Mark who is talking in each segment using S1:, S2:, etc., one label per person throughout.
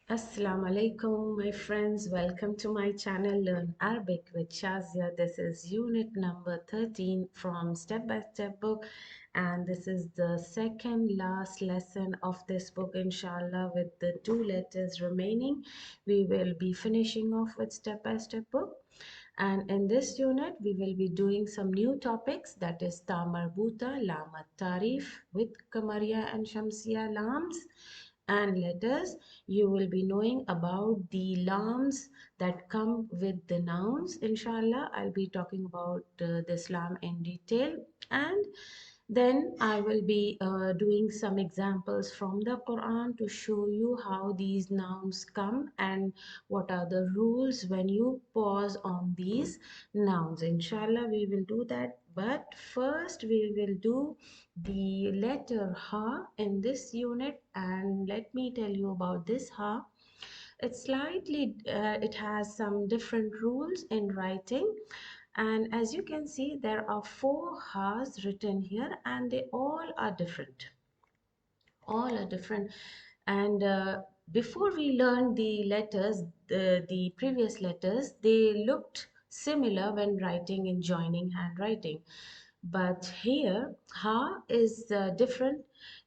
S1: Assalamu alaikum, my friends. Welcome to my channel Learn Arabic with Shazia. This is unit number 13 from Step by Step book, and this is the second last lesson of this book, inshallah, with the two letters remaining. We will be finishing off with Step by Step book. And in this unit, we will be doing some new topics, that is marboota, laam, taareef with qamariyah and shamsiyah laams and letters. You will be knowing about the laams that come with the nouns. Inshallah, I'll be talking about this laam in detail, and then I will be doing some examples from the Quran to show you how these nouns come and what are the rules when you pause on these nouns. Inshallah, we will do that. But first, we will do the letter ha in this unit, and let me tell you about this ha. It has some different rules in writing, and as you can see, there are four ha's written here, and they all are different. And before we learned the letters, the previous letters, they looked similar when writing in joining handwriting. But here, ha is different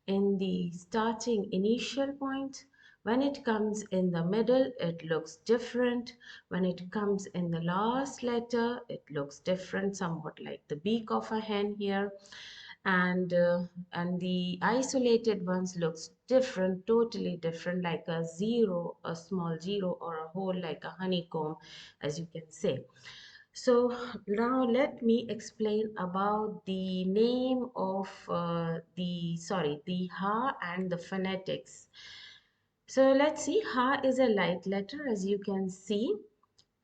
S1: in the starting initial point. When it comes in the middle, it looks different. When it comes in the last letter, it looks different, somewhat like the beak of a hen here. And the isolated ones looks different, totally different, like a zero, a small zero, or a hole like a honeycomb, as you can say. So now let me explain about the name of the ha and the phonetics. So let's see, ha is a light letter, as you can see.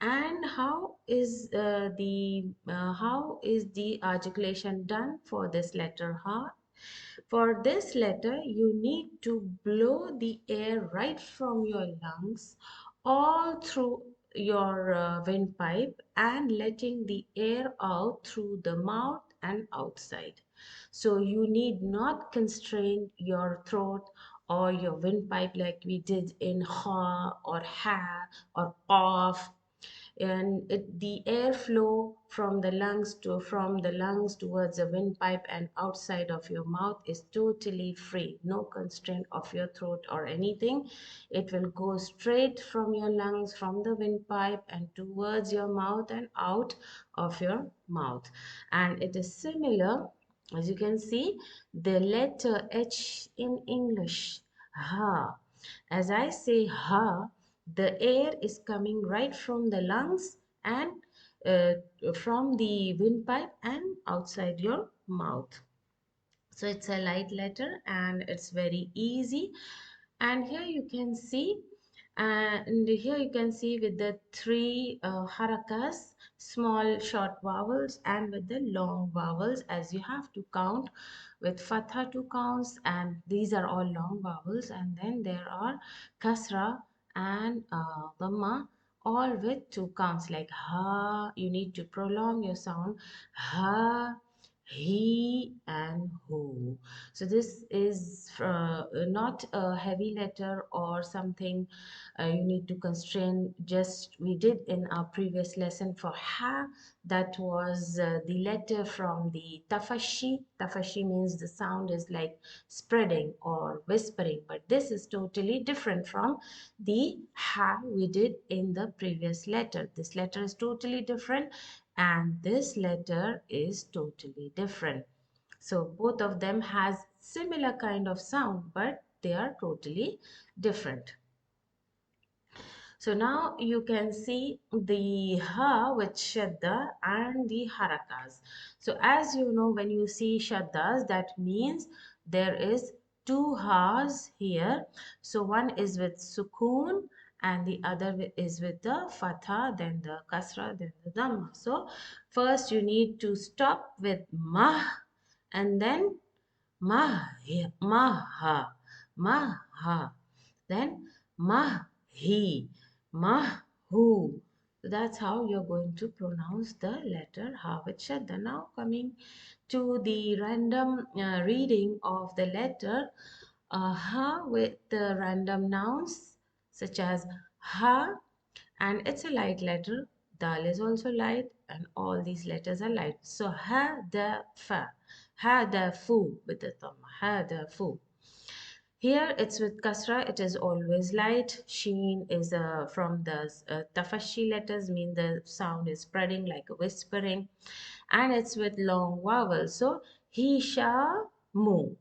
S1: And how is the articulation done for this letter ha? For this letter, you need to blow the air right from your lungs all through your windpipe and letting the air out through the mouth and outside. So you need not constrain your throat or your windpipe like we did in ha or ha or qaf, and the airflow from the lungs towards the windpipe and outside of your mouth is totally free. No constraint of your throat or anything. It will go straight from your lungs, from the windpipe, and towards your mouth and out of your mouth. And it is similar, as you can see, the letter H in English, ha. As I say ha, the air is coming right from the lungs and uh, from the windpipe and outside your mouth. So it's a light letter and it's very easy. And here you can see, with the three harakas, small short vowels, and with the long vowels, as you have to count with fatha two counts, and these are all long vowels. And then there are kasra and dhamma, all with two counts, like ha. You need to prolong your sound, ha, he, and who. So this is not a heavy letter or something you need to constrain. Just we did in our previous lesson for ha, that was the letter from the tafashi. Tafashi means the sound is like spreading or whispering, but this is totally different from the ha we did in the previous letter. This letter is totally different, and this letter is totally different. So both of them has similar kind of sound, but they are totally different. So now you can see the ha with shadda and the harakas. So as you know, when you see shaddas, that means there is two ha's here. So one is with sukoon and the other is with the fatha, then the kasra, then the dhamma. So first you need to stop with mah and then mah, maha, maha, then mahi, mahu. So that's how you're going to pronounce the letter ha with shadda. Now coming to the random reading of the letter ha with the random nouns. such as ha, and it's a light letter. Dal is also light, and all these letters are light. So ha da fa, ha da fu with the dhamma, ha da fu. Here it's with kasra, it is always light. Sheen is from the tafashi letters, mean the sound is spreading like a whispering. And it's with long vowels. So he shall move.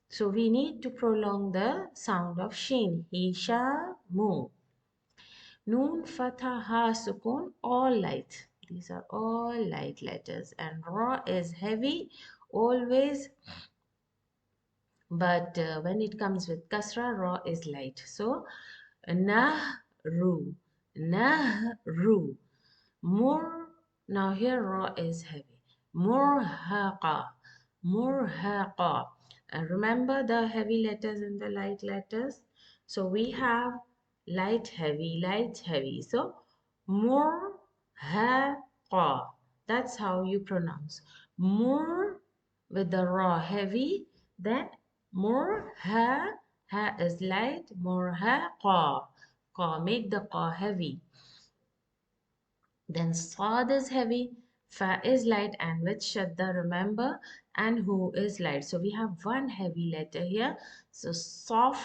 S1: So we need to prolong the sound of sheen. He shall move. Noon, fatha, ha, sukun, all light. These are all light letters. And ra is heavy, always. But when it comes with kasra, ra is light. So, nahru, nahru. Mur, now here ra is heavy. Murhaqa, murhaqa. And remember the heavy letters and the light letters. So we have light, heavy, light, heavy. So murhaqa. That's how you pronounce. Mur with the ra heavy, then murha, ha is light, murhaqa. Qa, make the qa heavy. Then Sad is heavy, Fa is light, and with Shadda, remember, and Hu is light. So we have one heavy letter here. So Safahu,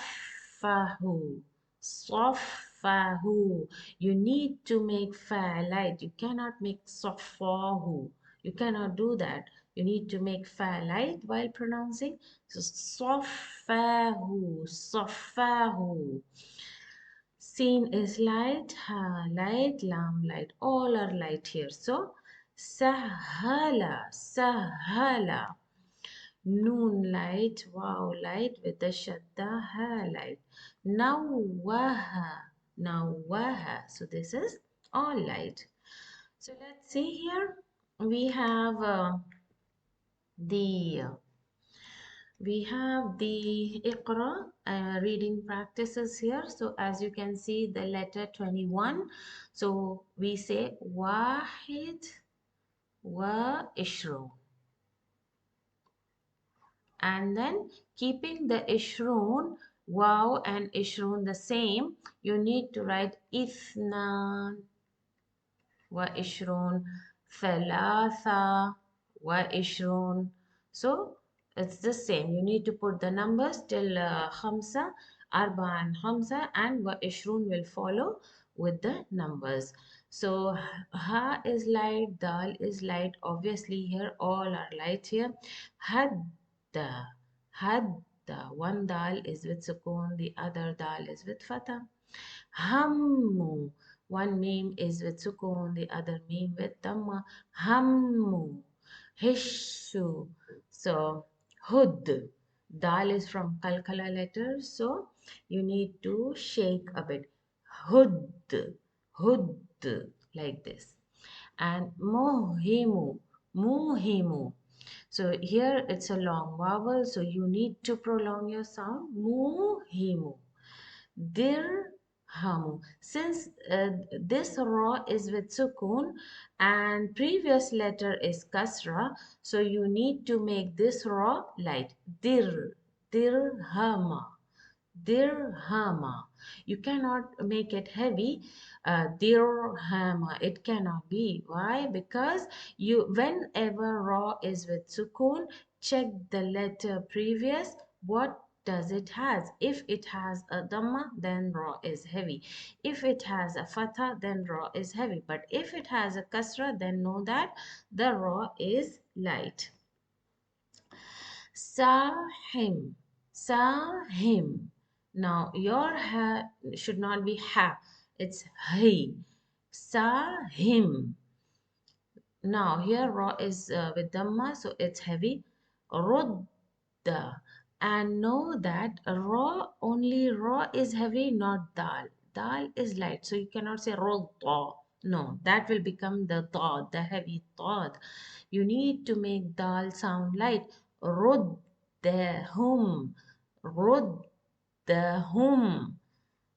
S1: Safahu. You need to make Fa light. You cannot make Safahu. You cannot do that. You need to make Fa light while pronouncing. So Safahu, Safahu. Seen is light, ha light, lam light, all are light here. So sahala, sahala. Noon light, wow light with the shadda, ha light. Nawaha, nawaha. So this is all light. So let's see here. We have the Iqra reading practices here. So as you can see the letter 21. So we say Wahid wa Ishru. And then keeping the Ishrun, wow and Ishrun the same, you need to write Ithnan wa Ishrun, Thalatha wa Ishrun. So it's the same. You need to put the numbers till Khamsa, Arba and Khamsa, and wa Ishrun will follow with the numbers. So Ha is light, Dal is light. Obviously here all are light here. Hadda, Hadda. One Dal is with Sukun, the other Dal is with Fatah. Hammu. One meme is with sukun, the other meme with dhamma. Hammu. Hishu. So, hud. Dal is from kalkala letters, so you need to shake a bit. Hud. Hud. Like this. And muhimu. Muhimu. So here it's a long vowel, so you need to prolong your sound. Muhimu. Dirhamu. Since this ra is with sukun and previous letter is kasra, so you need to make this ra light. Dirhama. Dirhama. You cannot make it heavy. Dirhama. It cannot be. Why? Because whenever ra is with sukun, check the letter previous. What does it has? If it has a dhamma, then ra is heavy. If it has a fatha, then ra is heavy. But if it has a kasra, then know that the ra is light. Sahim. Sahim. Now your ha should not be ha. It's he. Sahim. Now here ra is with dhamma, so it's heavy. Rudda. And know that only ra is heavy, not dal. Dal is light, so you cannot say rudda. No, that will become the dad, the heavy dad. You need to make dal sound light. Ruddahum. Ruddahum.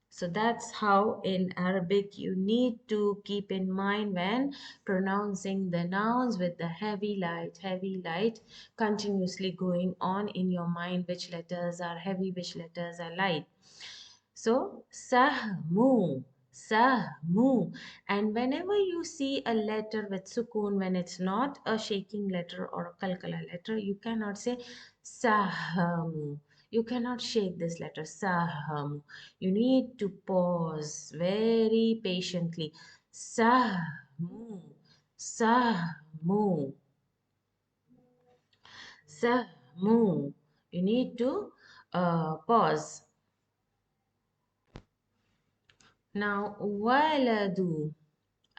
S1: So that's how in Arabic you need to keep in mind when pronouncing the nouns with the heavy light, continuously going on in your mind which letters are heavy, which letters are light. So sahmu, sahmu. And whenever you see a letter with sukoon, when it's not a shaking letter or a kalkala letter, you cannot say sahmu. You cannot shake this letter, sahmu. You need to pause very patiently. Sahmu, sahmu, sahmu. You need to pause. Now, waladu.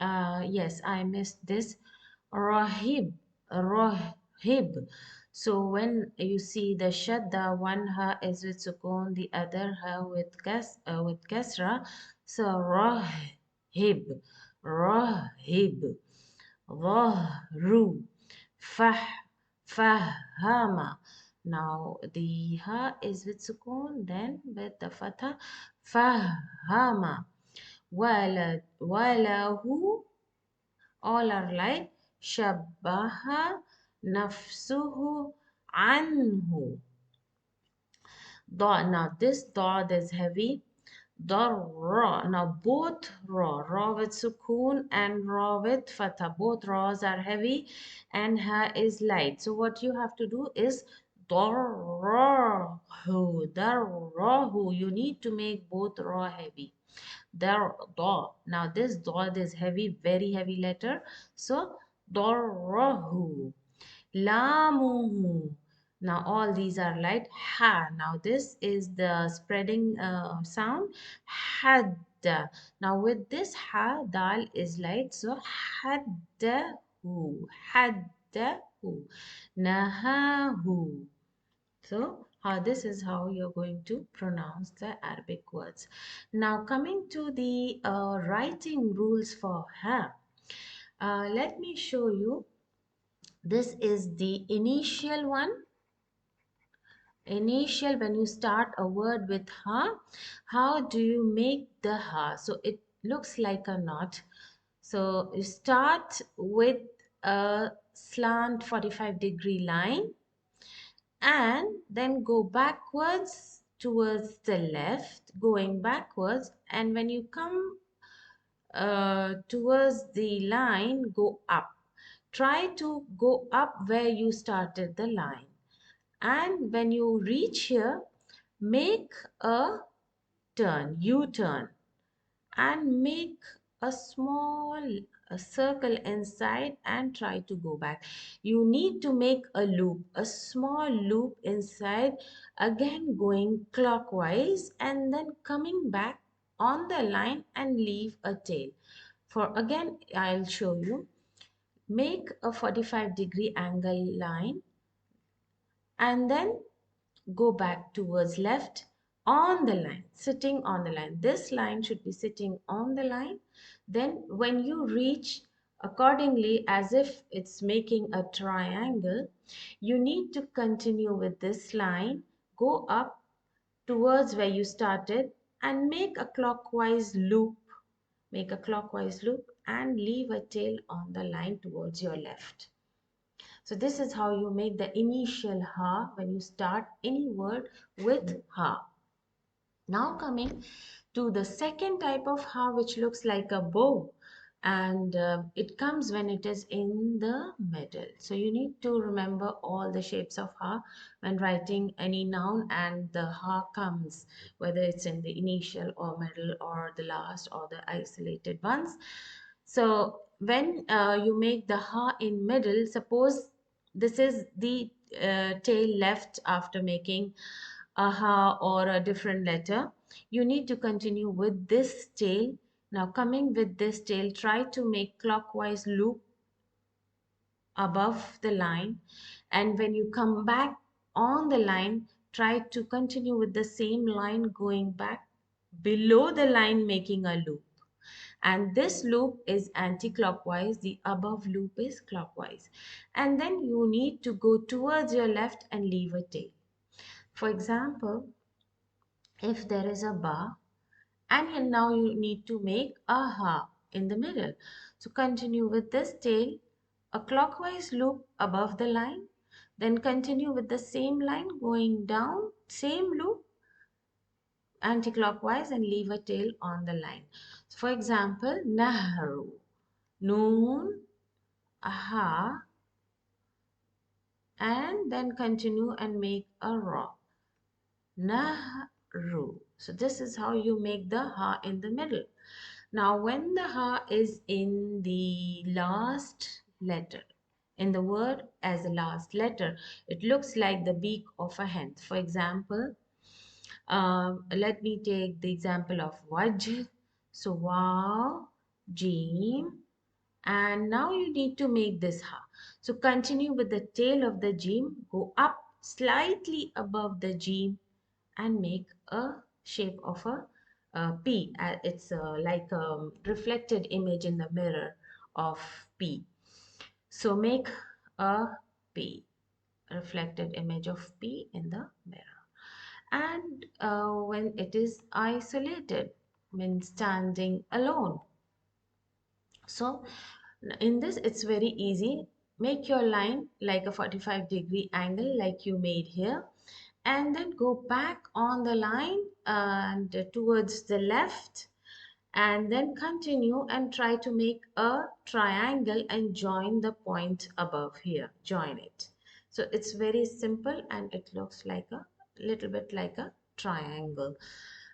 S1: Yes, I missed this. Rahib, rahib. So when you see the shadda, one ha is with sukun, the other ha with kasra. So rahib, rahib, dhahru, fah, fahama. Now the ha is with sukun, then with the fatha, fahama. Walahu, all are like shabbaha nafsuhu anhu. Now this dad is heavy. Ra. Now both ra with sukoon and ra with fatha. Both ra's are heavy and ha is light. So what you have to do is darrahu. Darrahu. You need to make both ra heavy. Da. Now this dot is heavy, very heavy letter. So darahu. Lamuhu. Now all these are light. Ha. Now this is the spreading sound. Hadda. Now with this ha, dal is light. So haddahu. Haddahu. Nahahu. So, this is how you're going to pronounce the Arabic words. Now, coming to the writing rules for ha. Let me show you. This is the initial one. Initial, when you start a word with ha, how do you make the ha? So, it looks like a knot. So, you start with a slant 45-degree line and then go backwards towards the left, going backwards, and when you come towards the line, go up. Try to go up where you started the line, and when you reach here, make a turn, U-turn, and make a small circle inside and try to go back. You need to make a loop, a small loop inside, again going clockwise and then coming back on the line and leave a tail. For again, I'll show you. Make a 45-degree angle line and then go back towards left on the line, sitting on the line. This line should be sitting on the line. Then when you reach accordingly as if it's making a triangle, you need to continue with this line, go up towards where you started and make a clockwise loop. Make a clockwise loop and leave a tail on the line towards your left. So this is how you make the initial ha when you start any word with ha. Now coming to the second type of ha, which looks like a bow, and it comes when it is in the middle. So you need to remember all the shapes of ha when writing any noun, and the ha comes whether it's in the initial or middle or the last or the isolated ones. So when you make the ha in middle, suppose this is the tail left after making a ha or a different letter, you need to continue with this tail. Now coming with this tail, try to make clockwise loop above the line, and when you come back on the line, try to continue with the same line going back below the line, making a loop. And this loop is anti-clockwise, the above loop is clockwise, and then you need to go towards your left and leave a tail. For example, if there is a ba and now you need to make a ha in the middle, so continue with this tail, a clockwise loop above the line, then continue with the same line going down, same loop, anti-clockwise and leave a tail on the line. So for example, nahru, noon, aha, and then continue and make a ra. Nahru. So this is how you make the ha in the middle. Now when the ha is in the last letter, in the word as the last letter, it looks like the beak of a hen. For example, let me take the example of wajh. So wow, jeem, and now you need to make this ha. So continue with the tail of the jeem, go up slightly above the jeem and make a shape of a P. It's like a reflected image in the mirror of P. So make a P, reflected image of P in the mirror. And when it is isolated, when standing alone. So in this, it's very easy. Make your line like a 45-degree angle like you made here, and then go back on the line and towards the left, and then continue and try to make a triangle and join the point above here. Join it. So it's very simple and it looks like a little bit like a triangle.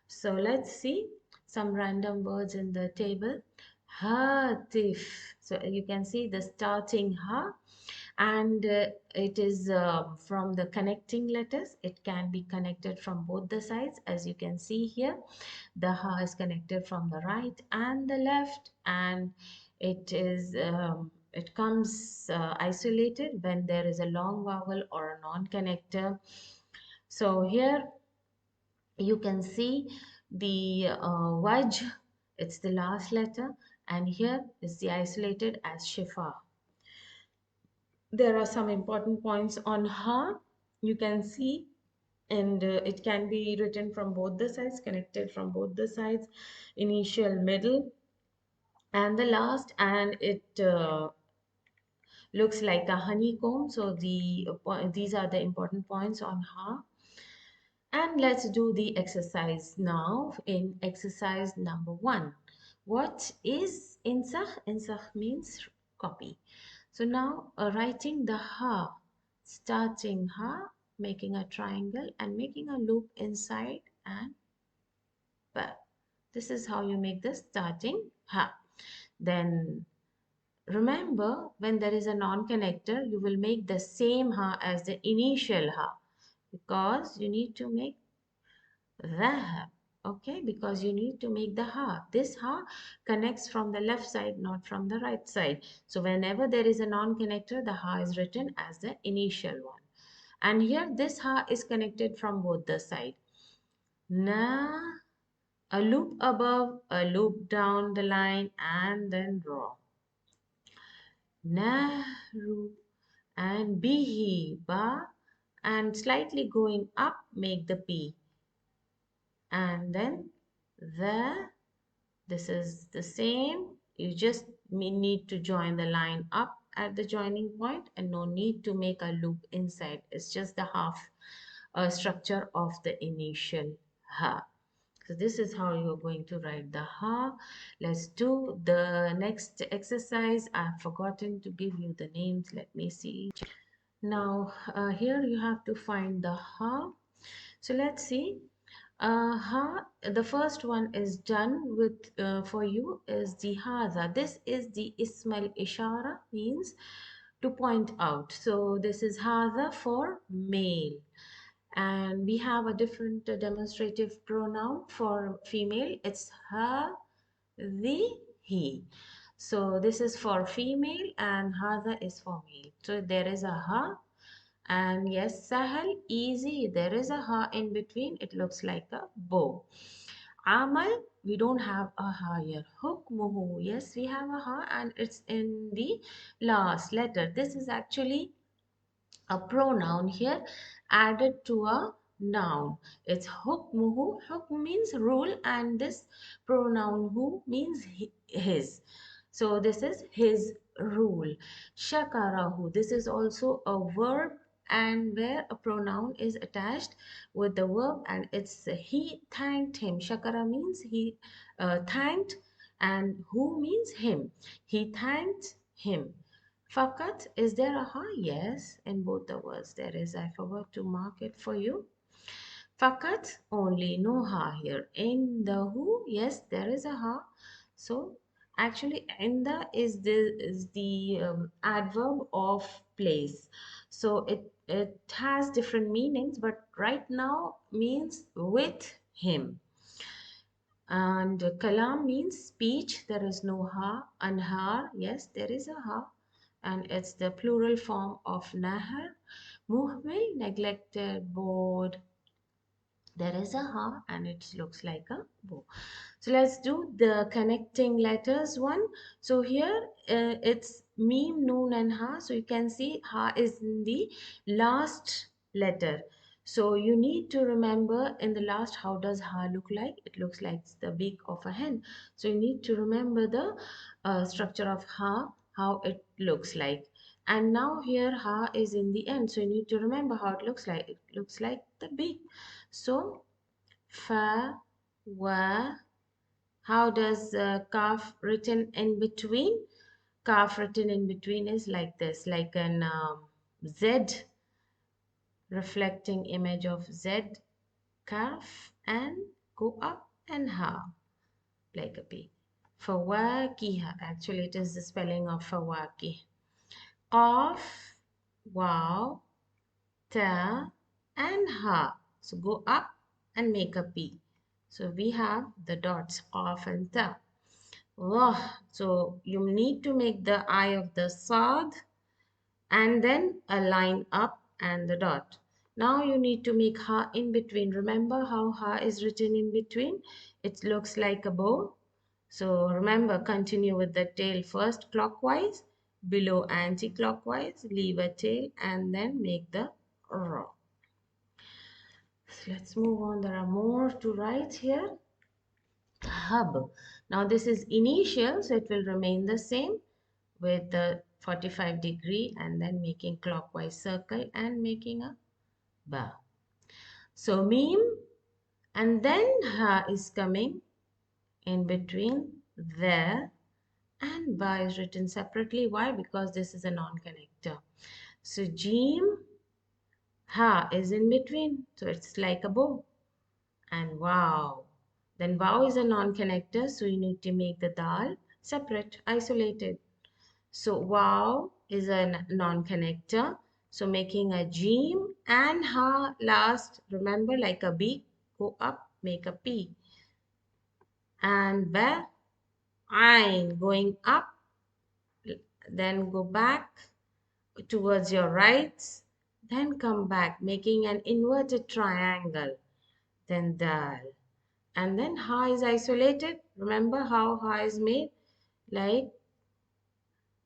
S1: So let's see some random words in the table. Hatif. So you can see the starting ha, and it is from the connecting letters. It can be connected from both the sides. As you can see here, the ha is connected from the right and the left, and it comes isolated when there is a long vowel or a non-connector. So here you can see the waj, it's the last letter, and here is the isolated as shifa. There are some important points on ha. You can see, and it can be written from both the sides, connected from both the sides, initial, middle, and the last, and it looks like a honeycomb. So these are the important points on ha. And let's do the exercise now. In exercise number 1, what is insakh? Insakh means copy. So now writing the ha, starting ha, making a triangle and making a loop inside and back. This is how you make the starting ha. Then remember, when there is a non-connector, you will make the same ha as the initial ha, because you need to make Rahab. Okay, because you need to make the ha. This ha connects from the left side, not from the right side. So whenever there is a non-connector, the ha is written as the initial one. And here this ha is connected from both the side. Na, a loop above, a loop down the line, and then draw. Nahru, and bihi, ba, and slightly going up, make the P. And then the, this is the same. You just need to join the line up at the joining point and no need to make a loop inside. It's just the half structure of the initial ha. So this is how you're going to write the ha. Let's do the next exercise. I've forgotten to give you the names. Let me see. Now here you have to find the ha. So let's see. Ha, the first one is done with for you is the hadha. This is the ismal ishara, means to point out. So this is hadha for male, and we have a different demonstrative pronoun for female. It's ha, the, he. So this is for female and hadha is for male. So there is a ha, and yes, sahal, easy. There is a ha in between. It looks like a bow. Amal, we don't have a ha here. Hukmuhu, yes, we have a ha and it's in the last letter. This is actually a pronoun here added to a noun. It's hukmuhu. Hukm means rule, and this pronoun hu means his. So this is his rule. Shakarahu. This is also a verb and where a pronoun is attached with the verb, and it's he thanked him. Shakara means he thanked, and who means him. He thanked him. Fakat, is there a ha? Yes, in both the words there is. I forgot to mark it for you. Fakat, only, no ha here. In the who, yes, there is a ha. So actually, in the is the adverb of place. So it has different meanings, but right now means with him. And kalam means speech. There is no ha. Anhar, yes, there is a ha, and it's the plural form of nahar. Muhmil, neglected, bored, there is a ha, and it looks like a bow. So let's do the connecting letters one. So here it's meme, noon, and ha. So you can see ha is in the last letter. So you need to remember in the last, how does ha look like? It looks like the beak of a hen. So you need to remember the structure of ha, how it looks like. And now here ha is in the end. So you need to remember how it looks like. It looks like the beak. So fa, wa. How does kaf written in between? Kaf written in between is like this, like an Z, reflecting image of Z, kaf, and go up and ha, like a P. Fawakiha, actually it is the spelling of fawaki. Qaf, wow, ta, and ha. So go up and make a P. So we have the dots, qaf and ta. Oh, so you need to make the eye of the sad and then a line up and the dot. Now you need to make ha in between. Remember how ha is written in between? It looks like a bow. So remember, continue with the tail first clockwise, below anti-clockwise, leave a tail, and then make the raw. So let's move on. There are more to write here. Hub. Now this is initial, so it will remain the same with the 45-degree and then making clockwise circle and making a ba. So meme, and then ha is coming in between there, and ba is written separately. Why? Because this is a non-connector. So jeem, ha is in between, so it's like a bow. And wow. Then wow is a non-connector, so you need to make the dal separate, isolated. So wow is a non-connector. So making a jeem and ha last, remember, like a B, go up, make a P. And ba, ain, going up, then go back towards your right, then come back, making an inverted triangle, then dal. And then ha is isolated. Remember how ha is made? Like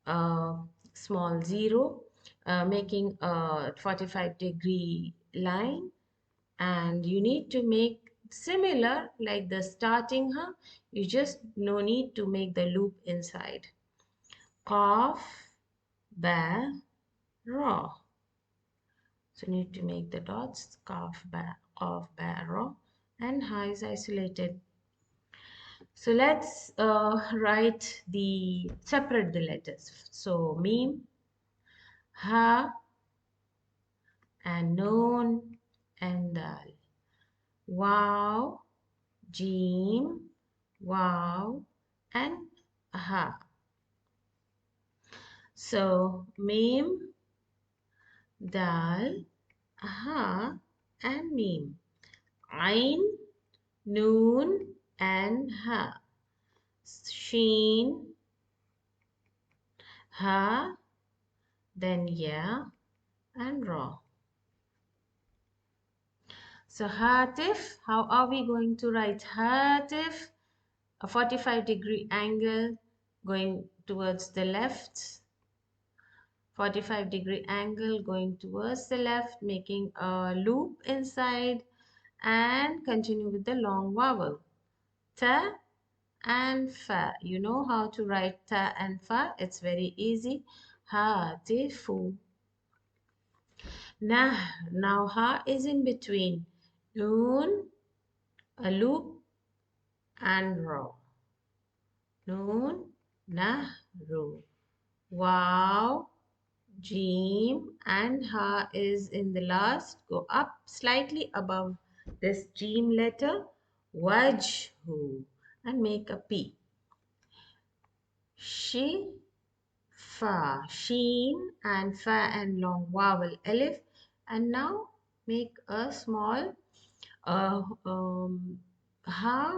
S1: small zero, making a 45-degree line, and you need to make similar like the starting ha. You just no need to make the loop inside. Qaf, ba, ra. So need to make the dots, qaf, ba, ra, and ha is isolated. So let's write the separate the letters. So meme, ha, and noon, and dal. Wow, jeem, wow, and ha. So meme, dal, ha, and meme. Ain, noon, and ha. Sheen, ha, then ya, and ra. So hatif, how are we going to write hatif? A 45-degree angle going towards the left. 45-degree angle going towards the left, making a loop inside, and continue with the long vowel. Ta and fa. You know how to write ta and fa. It's very easy. Hatifu. Nah, now ha is in between noon, a loop, and raw. Noon, nahru. Wow, Jeem and ha is in the last. Go up slightly above this Jeem letter. Wajhu and make a P. She, fa, sheen and fa and long vowel elif. And now make a small ha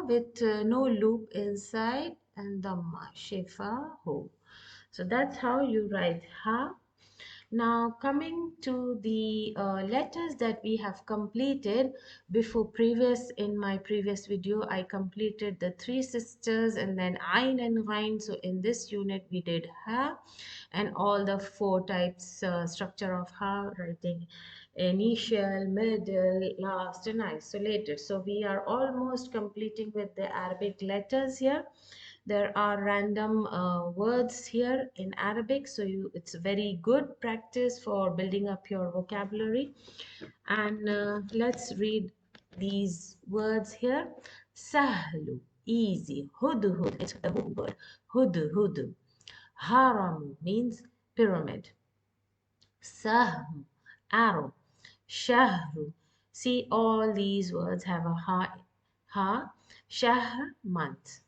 S1: with no loop inside and dhamma. Shifa ho. So that's how you write ha. Now, coming to the letters that we have completed before in my previous video, I completed the three sisters and then Ain and Ghain. So in this unit, we did Ha and all the four types structure of Ha, writing initial, middle, last, and isolated. So we are almost completing with the Arabic letters here. There are random words here in Arabic, so it's very good practice for building up your vocabulary. And let's read these words here. Sahlu, easy. Hudhud, it's a word. Hudhud. Haram means pyramid. Sahm, arrow. Shahru. See, all these words have a ha. Shahr, month.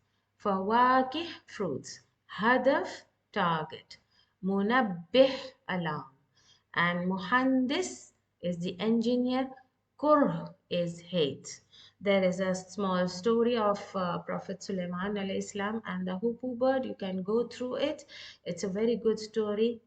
S1: Fawakih, fruits. Hadaf, target. Munabbih, alarm. And Muhandis is the engineer. Kurh is hate. There is a small story of Prophet Sulaiman alayhi salam and the hoopoe bird. You can go through it. It's a very good story.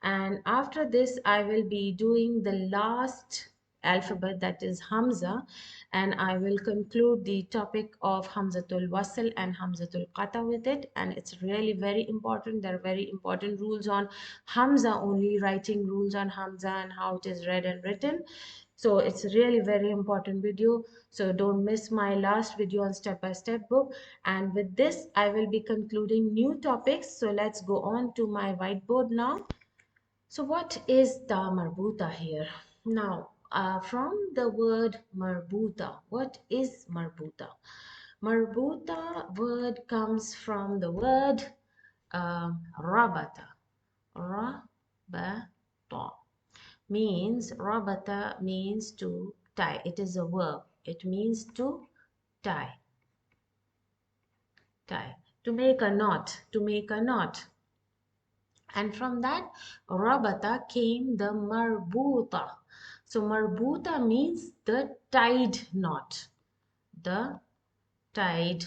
S1: And after this, I will be doing the last alphabet, that is Hamza, and I will conclude the topic of Hamzatul Wasl and Hamzatul Qata with it. And it's really very important. There are very important rules on Hamza, only writing rules on Hamza and how it is read and written. So it's really very important video. So don't miss my last video on step-by-step book. And with this, I will be concluding new topics. So let's go on to my whiteboard now. So what is the marboota here? Now, from the word marboota, what is marboota? Marboota word comes from the word rabata. Rabata means, rabata means to tie. It is a verb. It means to tie. Tie. To make a knot. To make a knot. And from that rabata came the marboota. So marboota means the tied knot. The tied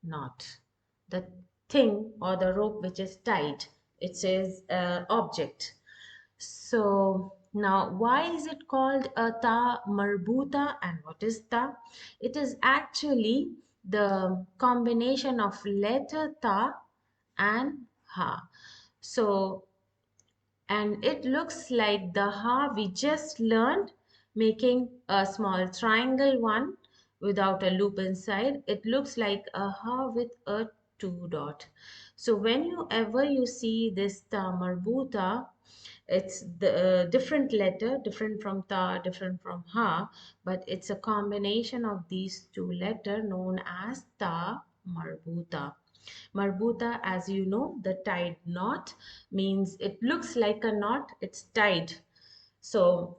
S1: knot. The thing or the rope which is tied. It says object. So now why is it called a ta marboota and what is ta? It is actually the combination of letter ta and ha. So, and it looks like the ha we just learned, making a small triangle one without a loop inside. It looks like a ha with a two dot. So whenever you see this ta marbuta, it's the different letter, different from ta, different from ha, but it's a combination of these two letters known as ta marbuta. Marbuta, as you know, the tied knot means it looks like a knot, it's tied. So,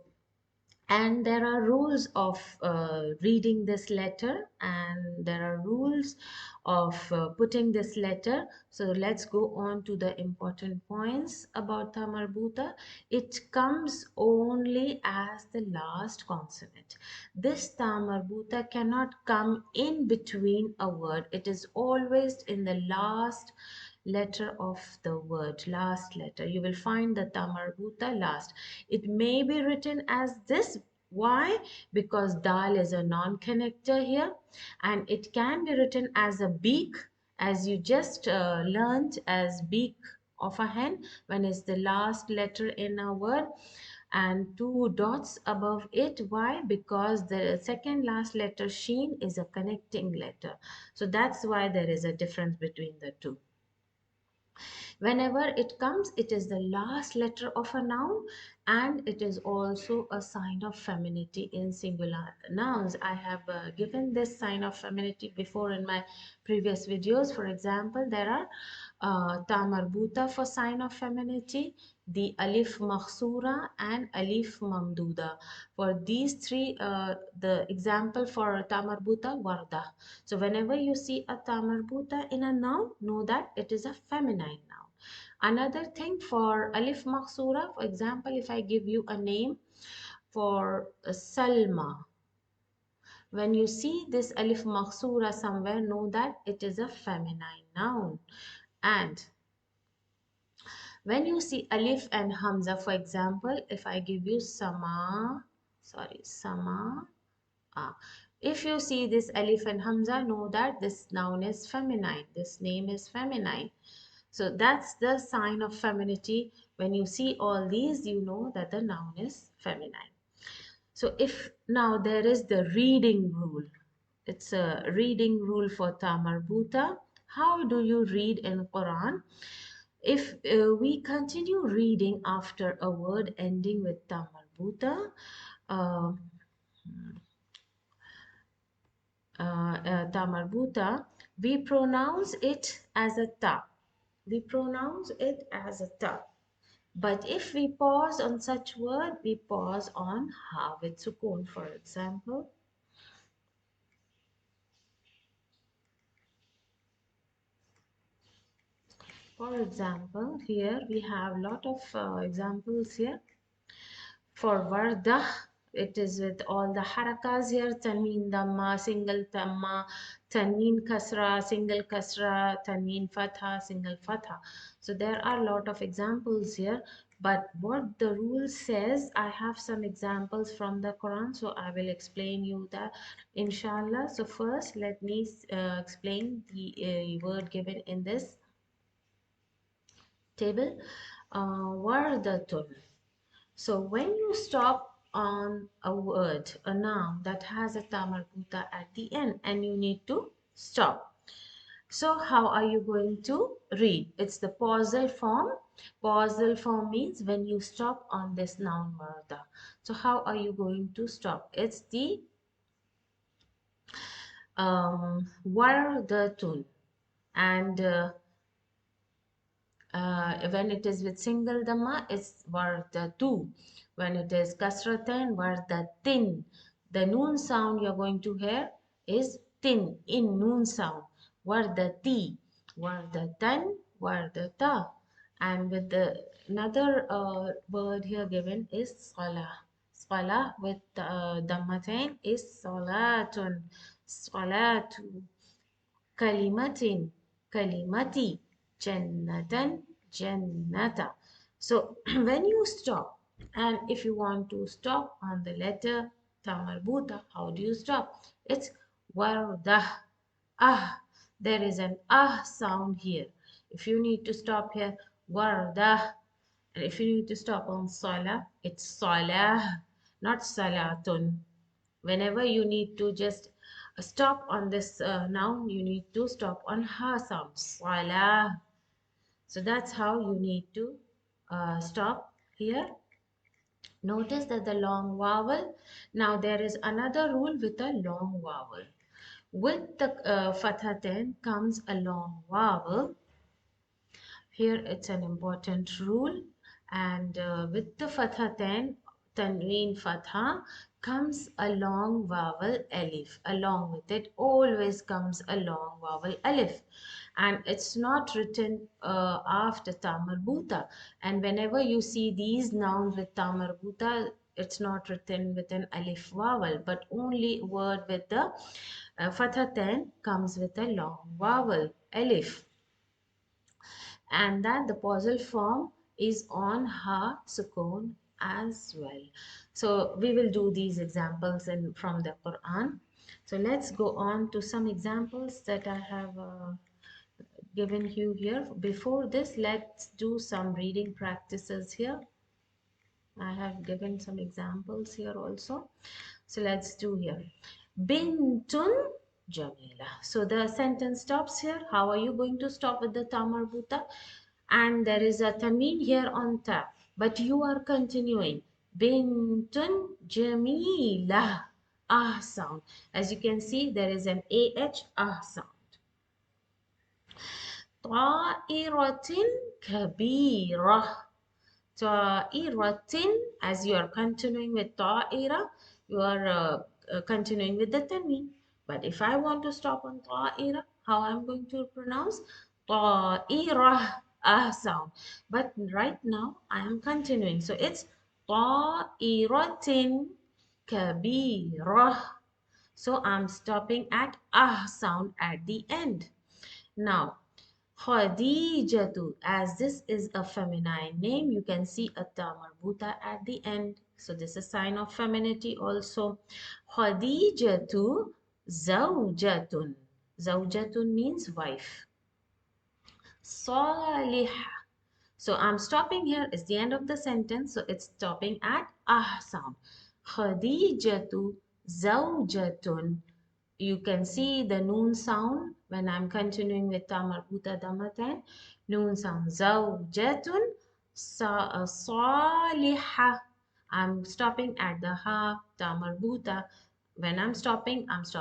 S1: and there are rules of reading this letter, and there are rules of putting this letter. So let's go on to the important points about the marbuta. It comes only as the last consonant. This ta marbuta cannot come in between a word. It is always in the last letter of the word, last letter. You will find the ta marbuta last. It may be written as this. Why? Because dal is a non-connector here, and it can be written as a beak, as you just learned, as beak of a hen when it's the last letter in a word, and two dots above it. Why? Because the second last letter sheen is a connecting letter. So that's why there is a difference between the two. Whenever it comes, it is the last letter of a noun, and it is also a sign of femininity in singular nouns. I have given this sign of femininity before in my previous videos. For example, there are ta marboota for sign of femininity, the alif makhsura and alif mamduda. For these three, the example for ta marboota, warda. So whenever you see a ta marboota in a noun, know that it is a feminine noun. Another thing for alif maksura, for example, if I give you a name for Salma, when you see this alif maksura somewhere, know that it is a feminine noun. And when you see alif and hamza, for example, if I give you Sama, if you see this alif and hamza, know that this noun is feminine, this name is feminine. So that's the sign of femininity. When you see all these, you know that the noun is feminine. So if now there is the reading rule, it's a reading rule for ta marboota. How do you read in Quran? If we continue reading after a word ending with ta marboota, uh, ta marboota, we pronounce it as a ta. We pronounce it as a ta. But if we pause on such word, we pause on ha with sukoon, for example. For example, here we have a lot of examples here. For Vardah, it is with all the harakas here, tanween dhamma, single dhamma, tanween kasra, single kasra, tanween fatha, single fatha. So there are a lot of examples here, but what the rule says, I have some examples from the Quran, so I will explain you that inshallah. So first let me explain the word given in this table, wardatun. So when you stop on a word, a noun that has a ta marbuta at the end and you need to stop. So how are you going to read? It's the pausal form. Pausal form means when you stop on this noun marda. So how are you going to stop? It's the wardatun. And when it is with single dhamma, it's wardatu. When it is kasratan, wardatin. The noon sound you're going to hear is tin, in noon sound. Wardati, wardatan, wardata. And with the another word here given is salah. Salah with dhammatain is salatun, salatu. Kalimatin, kalimati, jannatan, jannata. So when you stop, and if you want to stop on the letter tamarbuta, how do you stop? It's wardah, ah. There is an ah sound here. If you need to stop here, wardah. And if you need to stop on salah, it's salah, not salatun. Whenever you need to just stop on this noun, you need to stop on ha sound, salah. So that's how you need to stop here. Notice that the long vowel. Now there is another rule with a long vowel. With the fathatain comes a long vowel. Here it's an important rule, and with the fathatain, tanween fatha, comes a long vowel alif. Along with it always comes a long vowel alif, and it's not written after ta marbuta. And whenever you see these nouns with ta marbuta, it's not written with an alif vowel, but only word with the fathatain comes with a long vowel alif, and that the pausal form is on ha sukoon as well. So we will do these examples in from the Quran. So let's go on to some examples that I have given you here. Before this, let's do some reading practices here. I have given some examples here also. So let's do here. Bintun Jamila. So the sentence stops here. How are you going to stop with the ta marbuta? And there is a tanween here on ta. but you are continuing. Bintun jamila. Ah sound. As you can see, there is an ah sound. Ta'iratin kabira. Ta'iratin, as you are continuing with ta'ira, you are continuing with the tanween. But if I want to stop on ta'ira, how I'm going to pronounce ta'ira, ah sound. But right now I am continuing. So it's ta'iratin kabira. So I'm stopping at ah sound at the end. Now, Khadijatu, as this is a feminine name, you can see a ta marboota at the end. So this is a sign of femininity also. Khadijatu zawjatun. Zawjatun means wife. Salihah. So I'm stopping here. It's the end of the sentence. So it's stopping at ah sound. Khadijatu zawjatun. You can see the noon sound when I'm continuing with ta marbuta damatan. Noon sound. Zawjatun salihah. I'm stopping at the ha ta marbuta. When I'm stopping as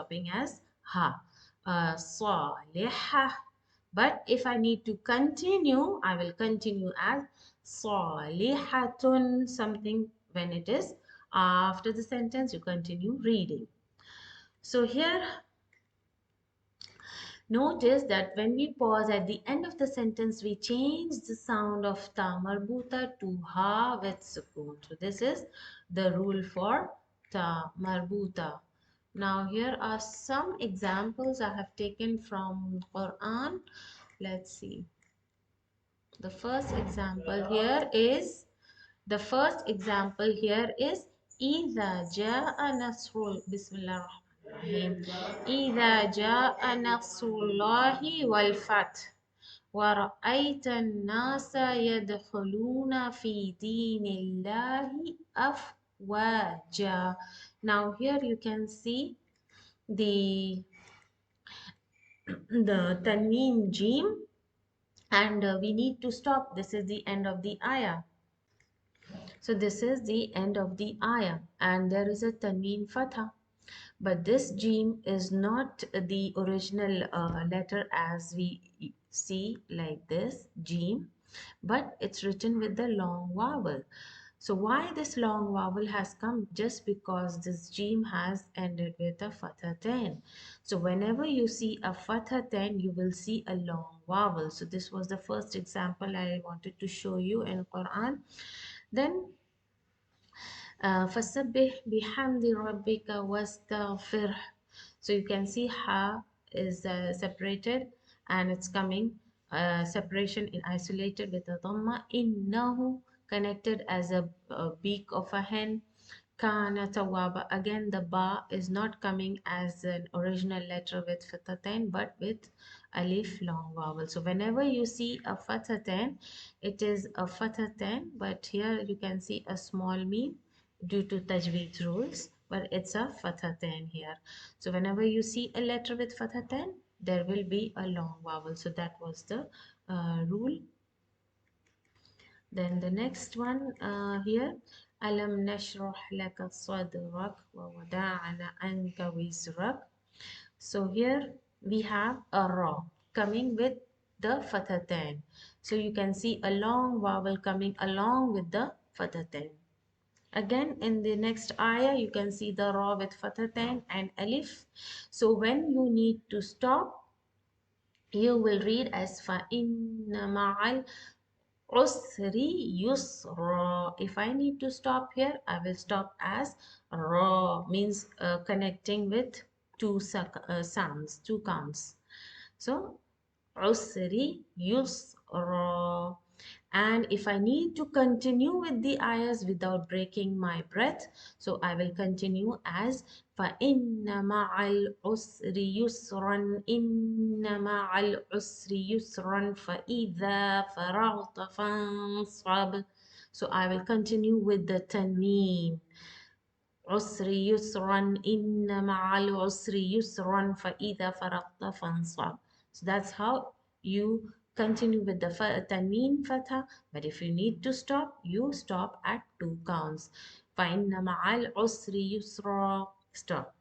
S1: ha. Salihah. But if I need to continue, I will continue as salihatun something. When it is after the sentence, you continue reading. So here, notice that when we pause at the end of the sentence, we change the sound of ta marbuta to ha with sukoon. So this is the rule for ta marbuta. Now here are some examples I have taken from Quran. Let's see. The first example here is إذا جاء نصر بسم الله الرحمن الرحيم إذا جاء نصر الله والفتح ورأيت الناس يدخلون في دين الله أفواجا. Now here you can see the tanween jim, and we need to stop. This is the end of the ayah. So this is the end of the ayah, and there is a tanween fatha. But this jim is not the original letter as we see like this jim, but it's written with the long vowel. So why this long vowel has come? Just because this jim has ended with a fathatain. So whenever you see a fathatain, you will see a long vowel. So this was the first example I wanted to show you in Quran. Then فَسَبِّحْ بِحَمْدِ رَبِّكَ وَاسْتَغْفِرْهُ. So you can see ha is separated, and it's coming separation in isolated with a dhamma. Innahu connected as a beak of a hen. Kana tawaba. Again, the ba is not coming as an original letter with fathatain, but with alif long vowel. So whenever you see a fathatain, it is a fathatain, but here you can see a small meme due to tajweed rules, but it's a fathatain here. So whenever you see a letter with fathatain, there will be a long vowel. So that was the rule. Then the next one here, Alam nashrah laka sadrak wa wada'ana anka wizrak. So here we have a ra coming with the fathatain. So you can see a long vowel coming along with the fathatain. Again, in the next ayah, you can see the ra with fathatain and alif. So when you need to stop, you will read as fa inna ma'al usri yusra. If I need to stop here, I will stop as ra, means connecting with two sounds, two counts. So usri yusra. And if I need to continue with the ayahs without breaking my breath, so I will continue as فَإِنَّ مَعَ الْعُسْرِ يُسْرًا إِنَّ مَعَ الْعُسْرِ يُسْرًا فَإِذَا فَرَغْتَ فَانصَبْ. So I will continue with the tanween. عُسْرِ يُسْرًا إِنَّ مَعَ الْعُسْرِ يُسْرًا فَإِذَا فَرَغْتَ فَانصَبْ. So that's how you continue with the tanween fatha. But if you need to stop, you stop at 2 counts. فَإِنَّ مَعَ الْعُسْرِ يُسْرًا, stop.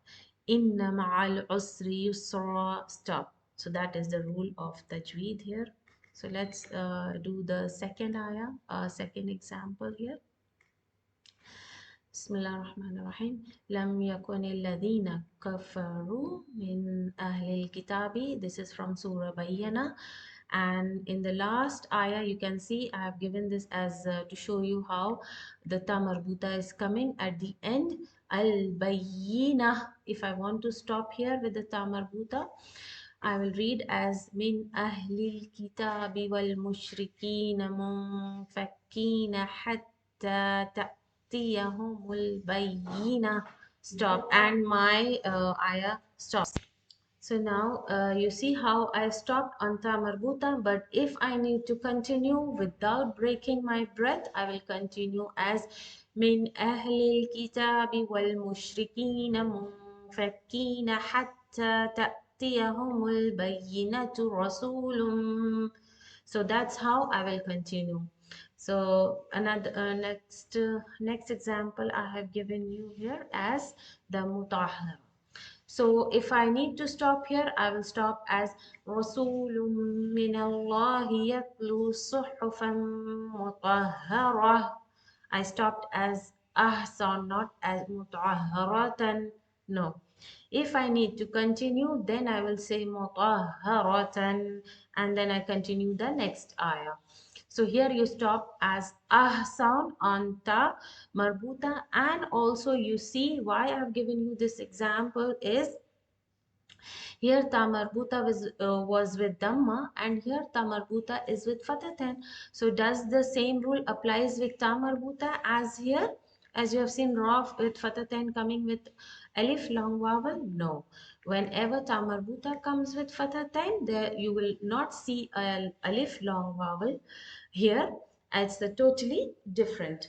S1: إِنَّ مَعَ الْعُسْرِ يُسْرًا, stop. So that is the rule of tajweed here. So let's do the second ayah, second example here. بسم الله الرحمن الرحيم لم يكن الذين كفروا من أهل الكتاب. This is from Surah Bayyana, and in the last ayah you can see I have given this as to show you how the ta marbuta is coming at the end. Al bayyina. If I want to stop here with the ta marbuta, I will read as min ahlil kitabi wal mushrikeen munfakkina hatta ta'tiyahumul bayyina. Stop, and my ayah stops. So now you see how I stopped on ta marbuta, but if I need to continue without breaking my breath, I will continue as min ahlil kitabi wal mushrikeen munfakkina hatta ta'tiyahumul bayyinatu rasulun. So that's how I will continue. So another next example I have given you here as the mutahhar. So if I need to stop here, I will stop as Rasulun minallahi yatlu suhufan mutahhara. I stopped as ahsan, not as mutahharatan. No. If I need to continue, then I will say mutahharatan, and then I continue the next ayah. So here you stop as ah sound on ta marbuta, and also you see why I have given you this example is here ta marbuta was with dhamma, and here ta marbuta is with fatatan. So does the same rule applies with ta marbuta as here? As you have seen ra with fatatan coming with alif long vowel? No. Whenever ta marbuta comes with fatatan, there you will not see a alif long vowel. Here it's the totally different.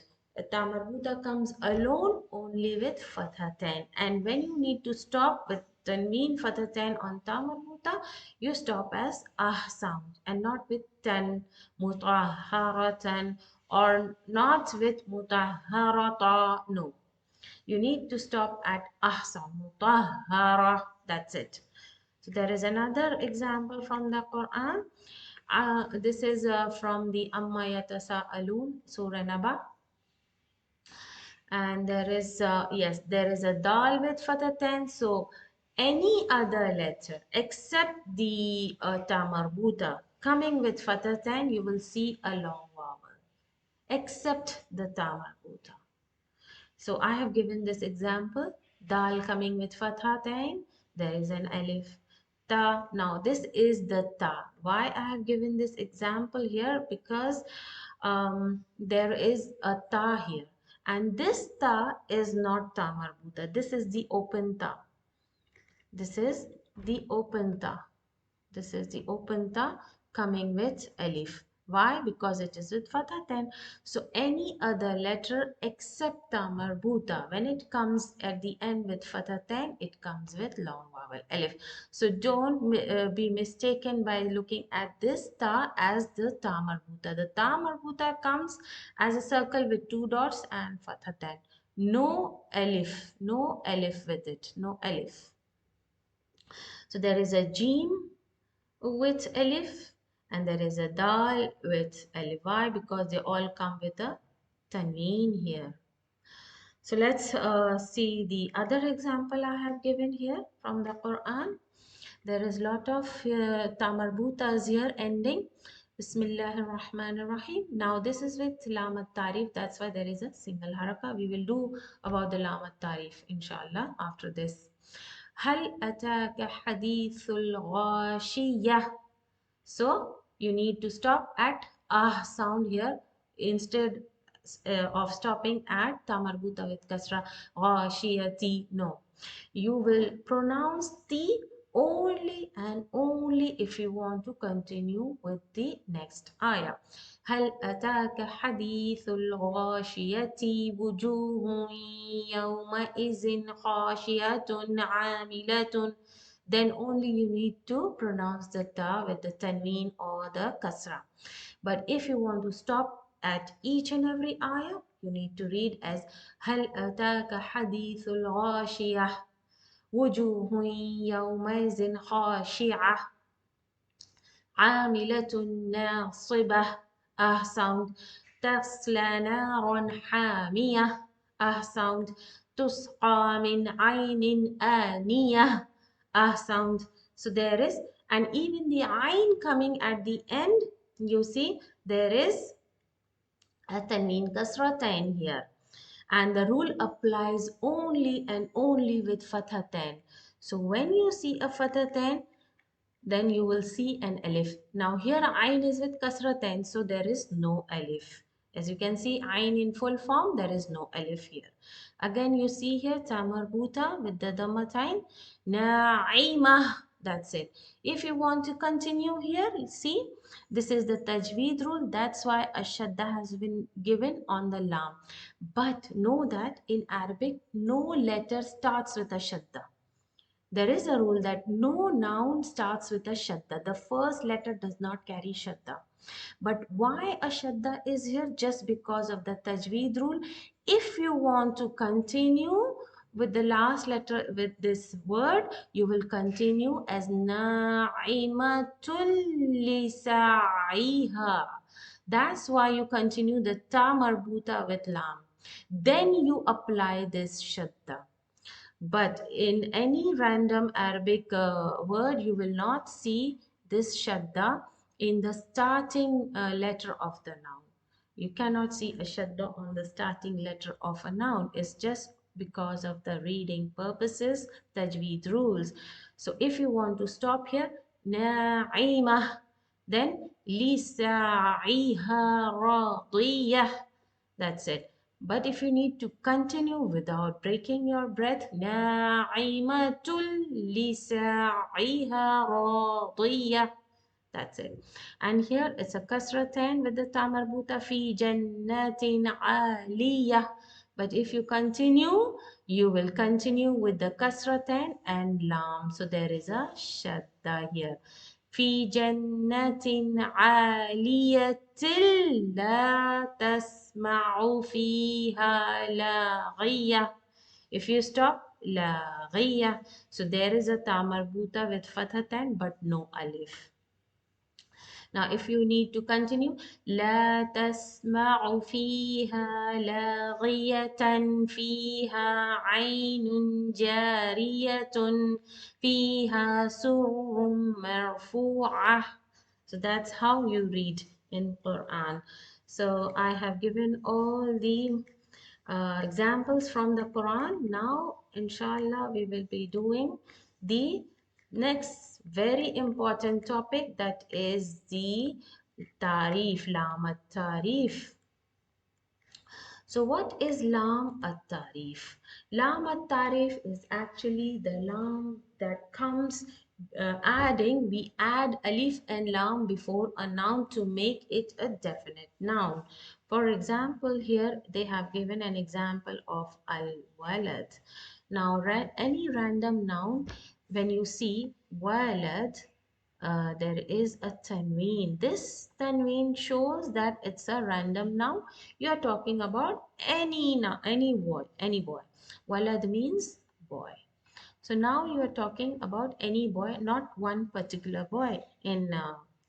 S1: Ta marbuta comes alone only with fatatan, and when you need to stop with tanween fatatan on ta marbuta, you stop as ah sound and not with tan mutahharatan or not with mutahharata. No, you need to stop at ah sound mutahhara. That's it. So there is another example from the Quran. This is from the Amma Yatasa'alun, Surah Naba. And there is, yes, there is a dal with fatatan. So any other letter except the ta marbuta coming with fatatan, you will see a long vowel, except the ta marbuta. So I have given this example, dal coming with fathatain, there is an alif. Ta, now this is the ta. Why I have given this example here? Because there is a ta here, and this ta is not ta marbuta. This is the open ta. This is the open ta. This is the open ta coming with alif. Why? Because it is with fathatain. So any other letter except ta marbuta, when it comes at the end with fathatain, it comes with long vowel alif. So don't be mistaken by looking at this ta as the ta marbuta. The ta marbuta comes as a circle with 2 dots and fathatain. No alif with it, no alif. So there is a jim with alif, and there is a dal with alif. Why? Because they all come with a tanween here. So let's see the other example I have given here from the Quran. There is lot of tamarbutas here ending Bismillahir Rahmanir Rahim. Now this is with laam taareef. That's why there is a single haraka. We will do about the laam taareef inshallah after this. هل أتاك حديث الغاشية. So you need to stop at ah sound here instead of stopping at tamarbuta with kasra ghashiyati. No, you will pronounce the only and only if you want to continue with the next ayah. هل أتاك حديث الغاشية وجوه يومئذ خاشية عاملة. then only you need to pronounce the ta with the tanween or the kasra. But if you want to stop at each and every ayah, you need to read as هل أتاك حديث الغاشية وجوه يومئذ خاشعة عاملة ناصبة sound تصلى نارا حامية sound تسقى من عين آنية sound. So there is, and even the ayn coming at the end, you see there is a tanween kasratain here, and the rule applies only and only with fathatain. So when you see a fathatain, then you will see an alif. Now here ayn is with kasratain, so there is no alif. As you can see, ayn in full form, there is no alif here. Again, you see here ta marboota with the dhammatain, na'imah. That's it. If you want to continue here, see, this is the tajweed rule. That's why a shadda has been given on the lam. But know that in Arabic, no letter starts with a shadda. There is a rule that no noun starts with a shadda. The first letter does not carry shadda. But why a shadda is here? Just because of the tajweed rule. If you want to continue with the last letter with this word, you will continue as na'imatul lisa'iha. That's why you continue the ta marbuta with lam. Then you apply this shadda. But in any random Arabic word, you will not see this shadda in the starting letter of the noun. You cannot see a shadda on the starting letter of a noun. It's just because of the reading purposes, tajweed rules. So if you want to stop here, na'imah, then lisa'iha radiyah. That's it. But if you need to continue without breaking your breath, na'imatul lisa'iha radiyah. That's it. And here it's a kasratain with the ta marbuta fi jannatin aliyah. But if you continue, you will continue with the kasratain and lam. So there is a shadda here. في جنة عالية لا تسمع فيها لاغية. If you stop, لاغية. So there is a ta marbuta with fathatan but no alif. Now, if you need to continue, لا تسمع فيها لاغية فيها عين جارية فيها سرر مرفوعة. So that's how you read in Quran. So I have given all the examples from the Quran. Now, inshallah, we will be doing the next very important topic, that is the taareef, laam at-taareef. So what is laam at-taareef? Laam at-taareef is actually the laam that comes we add alif and lam before a noun to make it a definite noun. For example, here they have given an example of al-walad. Now, any random noun, when you see walad, there is a tanween. This tanween shows that it's a random noun. You are talking about any boy, any boy. Walad means boy. So now you are talking about any boy, not one particular boy in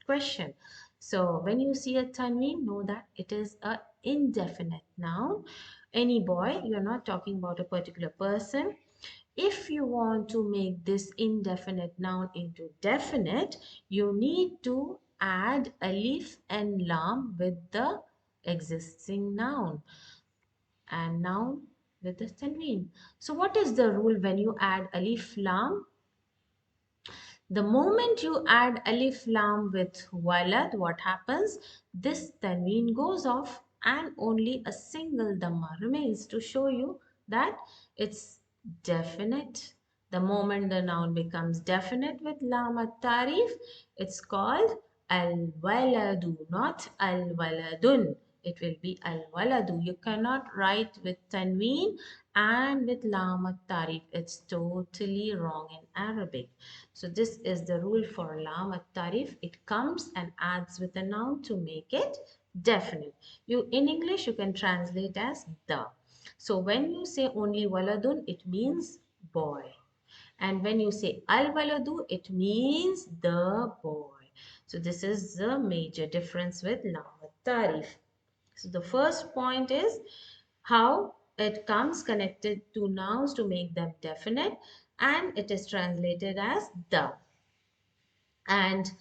S1: question. So when you see a tanween, know that it is a indefinite noun. Any boy, you are not talking about a particular person. If you want to make this indefinite noun into definite, you need to add alif and lam with the existing noun and noun with the tanween. So what is the rule when you add alif lam? The moment you add alif lam with walad, what happens? This tanween goes off and only a single dhamma remains to show you that it's definite. The moment the noun becomes definite with lam at-taareef, it's called al-waladu, not al-waladun. it will be al-waladu. You cannot write with tanween and with laam at-taareef. It's totally wrong in Arabic. So this is the rule for laam at-taareef. It comes and adds with a noun to make it definite. In English, you can translate as the. So when you say only waladun, it means boy. And when you say al-waladu, it means the boy. So this is the major difference with laam at-taareef. So the first point is how it comes connected to nouns to make them definite, and it is translated as the. And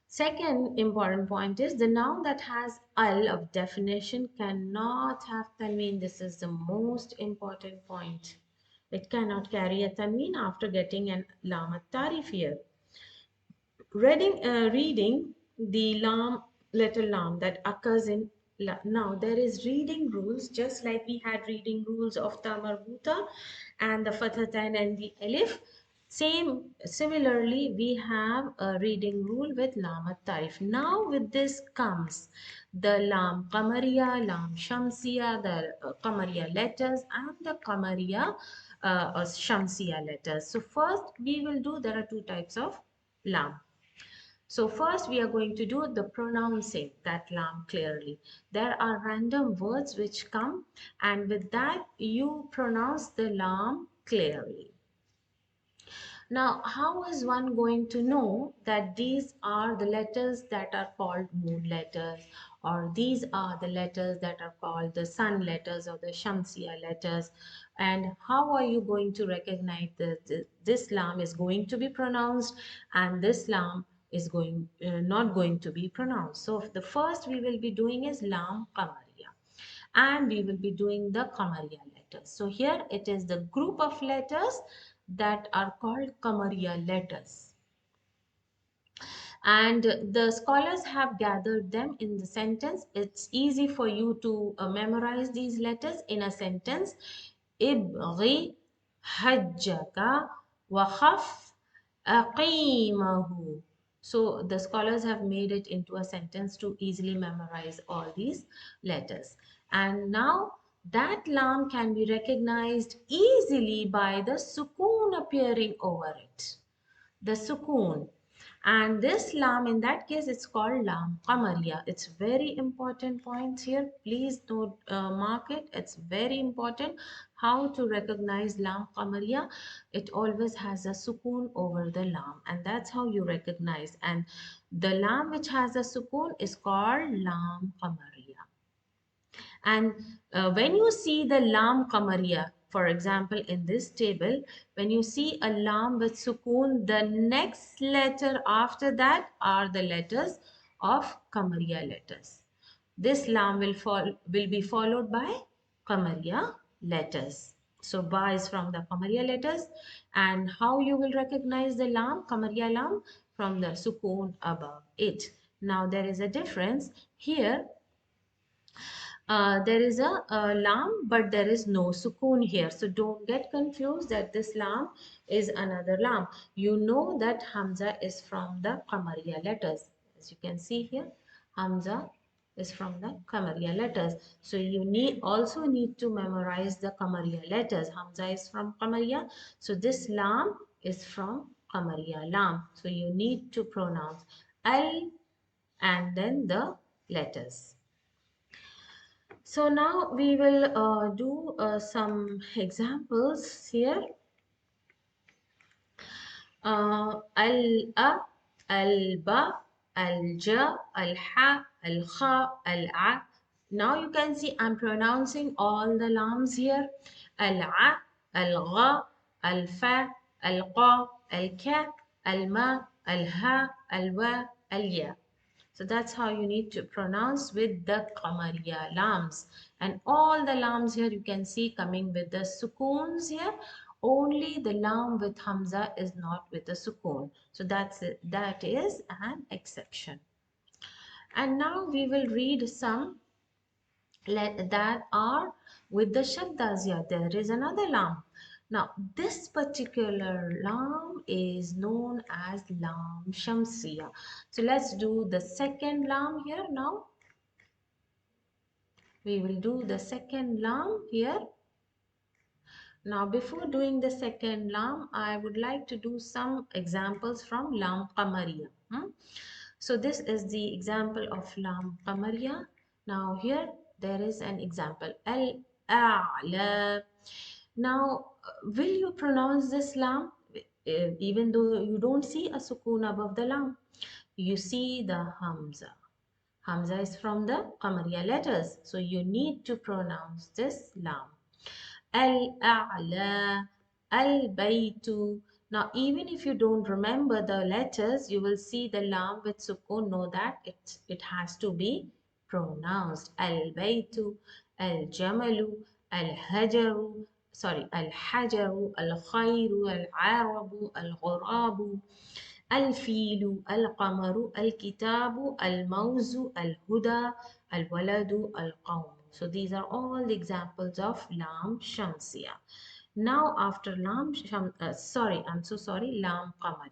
S1: second important point is the noun that has al of definition cannot have tanween. This is the most important point. It cannot carry a tanween after getting an lam at-tarif here. Reading the lam, letter lam that occurs in now there is reading rules, just like we had reading rules of the marboota and the fathatain and the alif. Similarly, we have a reading rule with lam at-tarif. Now with this comes the lam qamariyah, lam shamsiyah, the qamariyah letters and the qamariyah or shamsiyah letters. So first we will do, there are two types of lam. So first we are going to do the pronouncing that lam clearly. There are random words which come, and with that you pronounce the lam clearly. Now, how is one going to know that these are the letters that are called moon letters, or these are the letters that are called the sun letters or the shamsiyah letters? And how are you going to recognize that this lam is going to be pronounced and this lam is not going to be pronounced? So the first we will be doing is lam qamariyah, and we will be doing the qamariyah letters. So here it is the group of letters that are called qamariyah letters, and the scholars have gathered them in the sentence. It's easy for you to memorize these letters in a sentence. Ibghi hajjaka wa khaf aqimahu. So the scholars have made it into a sentence to easily memorize all these letters. And now that lam can be recognized easily by the sukoon appearing over it. The sukoon. And this lam, in that case, it's called lam qamariyah. It's very important point here. Please note, mark it. It's very important how to recognize lam qamariyah. It always has a sukoon over the lam, and that's how you recognize. And the lam which has a sukoon is called lam qamariyah. And when you see the laam qamariyah, for example, in this table, when you see a laam with sukoon, the next letter after that are the letters of qamariyah letters. This laam will be followed by qamariyah letters. So ba is from the qamariyah letters, and how you will recognize the laam, qamariyah laam, from the sukoon above it. Now there is a difference here. There is a lam, but there is no sukoon here. So don't get confused that this lam is another lam. You know that Hamza is from the qamariyah letters. As you can see here, Hamza is from the qamariyah letters. So you also need to memorize the qamariyah letters. Hamza is from qamariyah. So this lam is from qamariyah lam. So you need to pronounce al and then the letters. So now we will do some examples here. Al-a, al-ba, al-ja, al-ha, al-kha, al-a. Now you can see I'm pronouncing all the lams here. Al-a, al-gha, al-fa, al-qa, al-ka, al-ma, al-ha, al-wa, al-ya. So that's how you need to pronounce with the qamariyah lams. And all the lams here you can see coming with the sukoons here. Only the lam with hamza is not with the sukoon. So that is an exception. And now we will read some that are with the shaddas here. There is another lam. Now this particular lam is known as laam shamsiyah. So let's do the second lam here now. We will do the second laam here. Now, before doing the second laam, I would like to do some examples from laam qamariyah. So this is the example of laam qamariyah. Now here there is an example, al-a'la. Now, will you pronounce this laam? Even though you don't see a sukoon above the laam, you see the hamza. Hamza is from the qamariyah letters, so you need to pronounce this laam. Al-A'la, Al-Baytu. Now, even if you don't remember the letters, you will see the lam with sukoon. Know that it has to be pronounced. Al-Baytu, Al-Jamalu, Al-Hajaru, Al-Hajaru, Al-Khayru, Al-Arabu, Al-Ghurabu, الفيل القمر الكتاب الموز الهدى الولد القوم. So these are all the examples of laam shamsiyah. Now after laam qamariyah.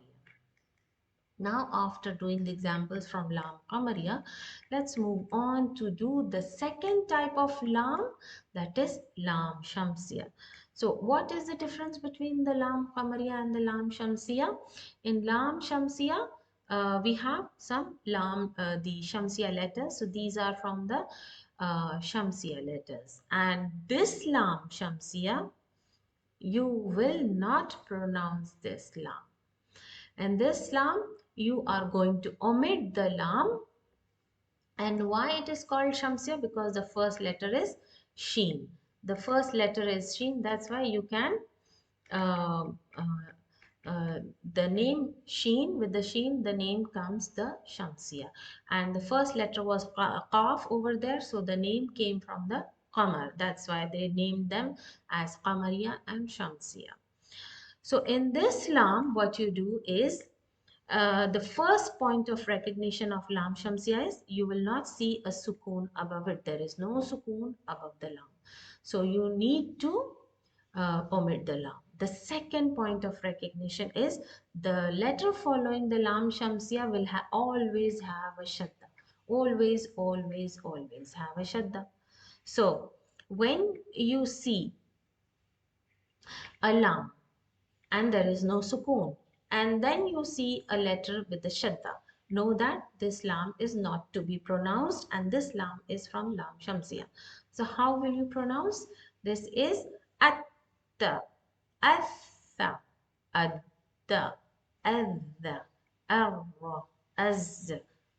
S1: Now after doing the examples from laam qamariyah, let's move on to do the second type of laam, that is laam shamsiyah. So what is the difference between the laam qamariyah and the laam shamsiyah? In laam shamsiyah, we have some laam, the shamsiyah letters. So these are from the shamsiyah letters. And this laam shamsiyah, you will not pronounce this laam. And this laam, you are going to omit the laam. And why it is called shamsiyah? Because the first letter is sheen. The first letter is sheen. That's why you can uh, the name sheen, with the sheen the name comes the shamsiyah, and the first letter was qaf over there, so the name came from the qamar. That's why they named them as qamariyah and shamsiyah. So in this laam, what you do is the first point of recognition of laam shamsiyah is you will not see a sukoon above it. There is no sukoon above the laam. So you need to omit the laam. The second point of recognition is the letter following the laam shamsiyah will always have a shadda. Always, always, always have a shadda. So when you see a laam and there is no sukoon, and then you see a letter with the shadda, know that this lam is not to be pronounced, and this lam is from lam shamsiyah. So how will you pronounce? This is atta, atha, adda, adda, arra, az,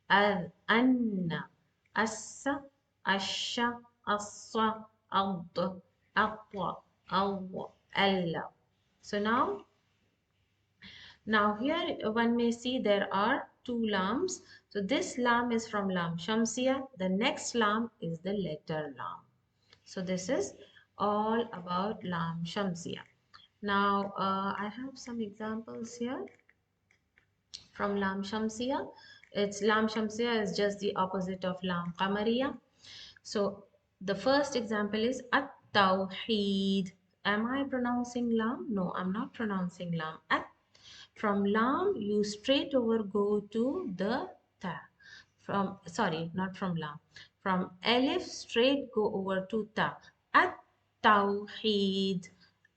S1: anna, assa, asha, assa, ad, atta, awa, alla. So now here one may see there are two lams. So this lam is from lam shamsiyah. The next lam is the letter lam. So this is all about lam shamsiyah. Now I have some examples here from lam shamsiyah. It's lam shamsiyah is just the opposite of lam qamariyah. So the first example is at-tawheed. Am I pronouncing lam? No, I'm not pronouncing lam. From lam, you straight over go to the ta. Not from lam. From alif, straight go over to ta. At-tawheed.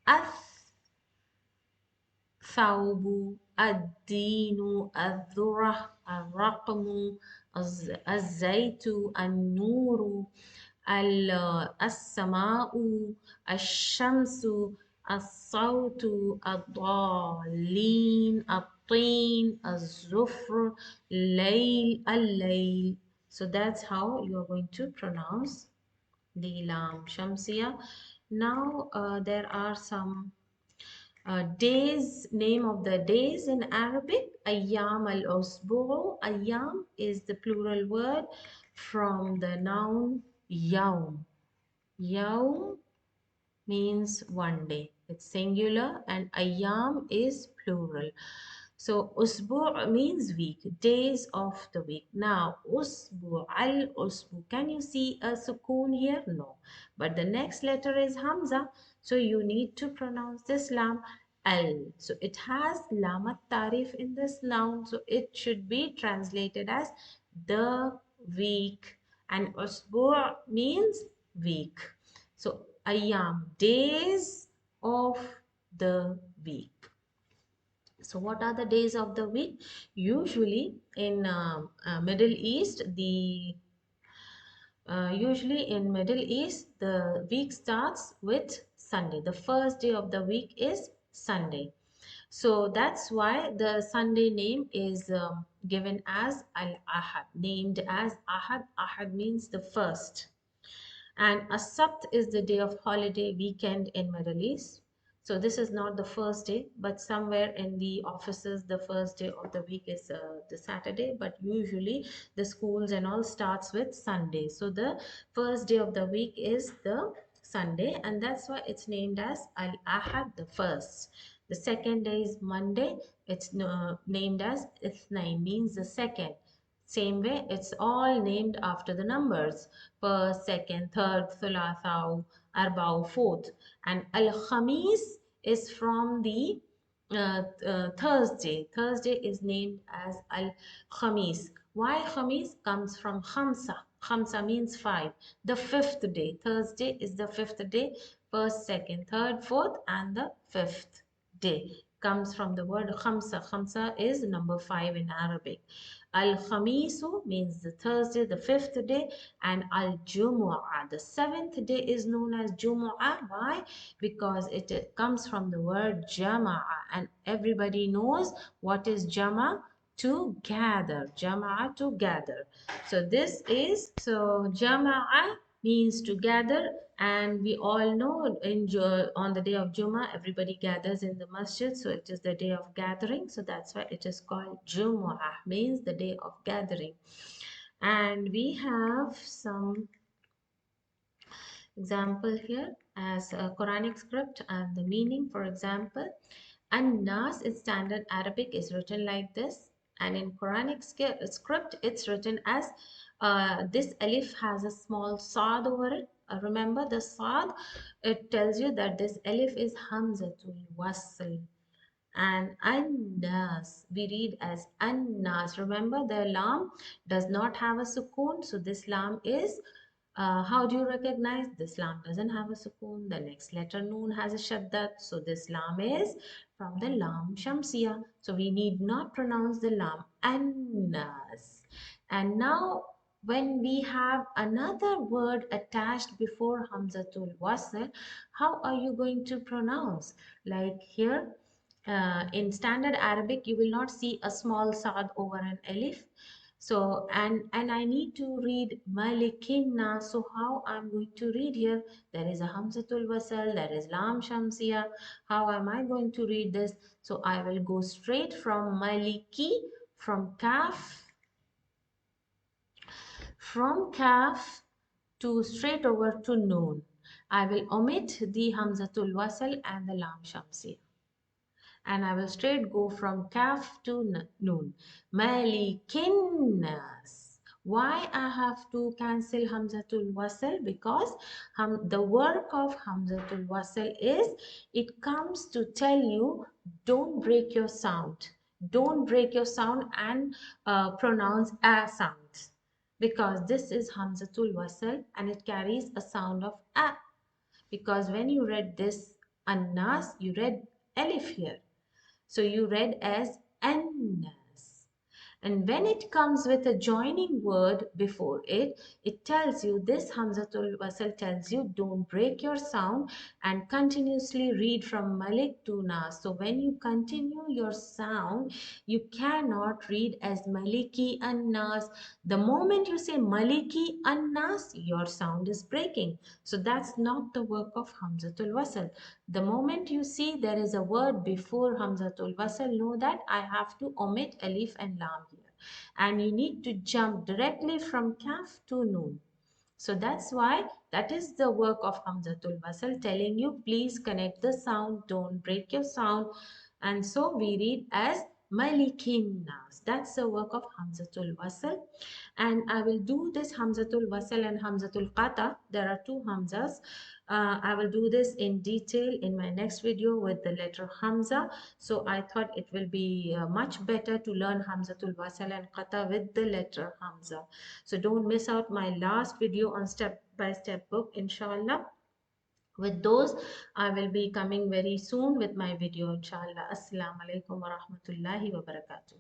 S1: Ath-thawbu. Ad-dinu. Ad-dhurah. Al-raqmu. Az-zaytu. An-nuru. السماء الشمس الصوت الضالين الطين الزفر الليل. So that's how you are going to pronounce the lam shamsiyah. Now there are some days, name of the days in Arabic. Ayyam al-usbu'. Ayyam is the plural word from the noun yawm. Yawm means one day. It's singular, and ayyam is plural. So usbu' means week, days of the week. Now usbu', al-usbu'. Can you see a sukoon here? No. But the next letter is hamza. So you need to pronounce this lam al. So it has lam taareef in this noun. So it should be translated as the week. And usbu' means week. So ayyam, days of the week. So what are the days of the week? Usually in Middle East, the week starts with Sunday. The first day of the week is Sunday. So that's why the Sunday name is given as Al-Ahad, named as Ahad. Ahad means the first. And a Sabt is the day of holiday weekend in Middle East. So this is not the first day, but somewhere in the offices, the first day of the week is the Saturday. But usually the schools and all starts with Sunday. So the first day of the week is the Sunday, and that's why it's named as Al Ahad, the first. The second day is Monday. It's named as Ithnain, means the second. Same way, it's all named after the numbers: first, second, third, thulatha, arba'u, fourth. And al-Khamis is from the Thursday. Thursday is named as al-Khamis. Why Khamis? Comes from Khamsa. Khamsa means five. The fifth day. Thursday is the fifth day. First, second, third, fourth, and the fifth day comes from the word Khamsa. Khamsa is number five in Arabic. Al-Khamisu means the Thursday, the fifth day, and Al-Jumu'ah, the seventh day, is known as Jumu'ah. Why? Because it comes from the word Jama'ah, and everybody knows what is Jama, to gather. Jama'ah, to gather. So this is, so Jama'ah means to gather, and we all know on the day of Jummah everybody gathers in the masjid, so it is the day of gathering, so that's why it is called Jumu'ah, means the day of gathering. And we have some example here as a Quranic script and the meaning. For example, An-Nas in standard Arabic is written like this, and in Quranic script it's written as this alif has a small sad over it. Remember the sad, it tells you that this alif is hamzatul wasl. And An-Nas we read as An-Nas. Remember the lam does not have a sukoon, so this lam is how do you recognize? This lam doesn't have a sukoon. The next letter noon has a shaddat. So this lam is from the laam shamsiyah. So we need not pronounce the lam annas. And now when we have another word attached before hamzatul wasl, how are you going to pronounce? Like here, in standard Arabic, you will not see a small sad over an alif. So and I need to read Malikinna. So how I'm going to read here? There is a Hamzatul Wasal, there is Lam Shamsiya. How am I going to read this? So I will go straight from Maliki, from Kaf to straight over to Noon. I will omit the Hamzatul Wasal and the Lam Shamsiya, and I will straight go from Kaf to Noon. Malikin Nas. Why I have to cancel Hamzatul Wasl? Because the work of Hamzatul Wasl is, it comes to tell you don't break your sound. Don't break your sound and pronounce a sound. Because this is Hamzatul Wasl and it carries a sound of a. Because when you read this Annas, you read Alif here. So you read as annas. And when it comes with a joining word before it, it tells you, this Hamzatul Wasl tells you don't break your sound and continuously read from Malik to Nas. So when you continue your sound, you cannot read as Maliki and Nas. The moment you say Maliki and Nas, your sound is breaking. So that's not the work of Hamzatul Wasl. The moment you see there is a word before Hamzatul Wasl, know that I have to omit alif and lam here. And you need to jump directly from kaf to noon. So that's why that is the work of Hamzatul Wasl, telling you please connect the sound, don't break your sound. And so we read as malikinnas. That's the work of Hamzatul Wasl. And I will do this Hamzatul Wasl and Hamzatul Qata. There are two Hamzas. I will do this in detail in my next video with the letter Hamza. So I thought it will be much better to learn Hamzatul Wasl and Qata with the letter Hamza. So don't miss out my last video on step-by-step book, inshallah. With those, I will be coming very soon with my video, inshallah. Assalamu alaikum wa rahmatullahi wa barakatuh.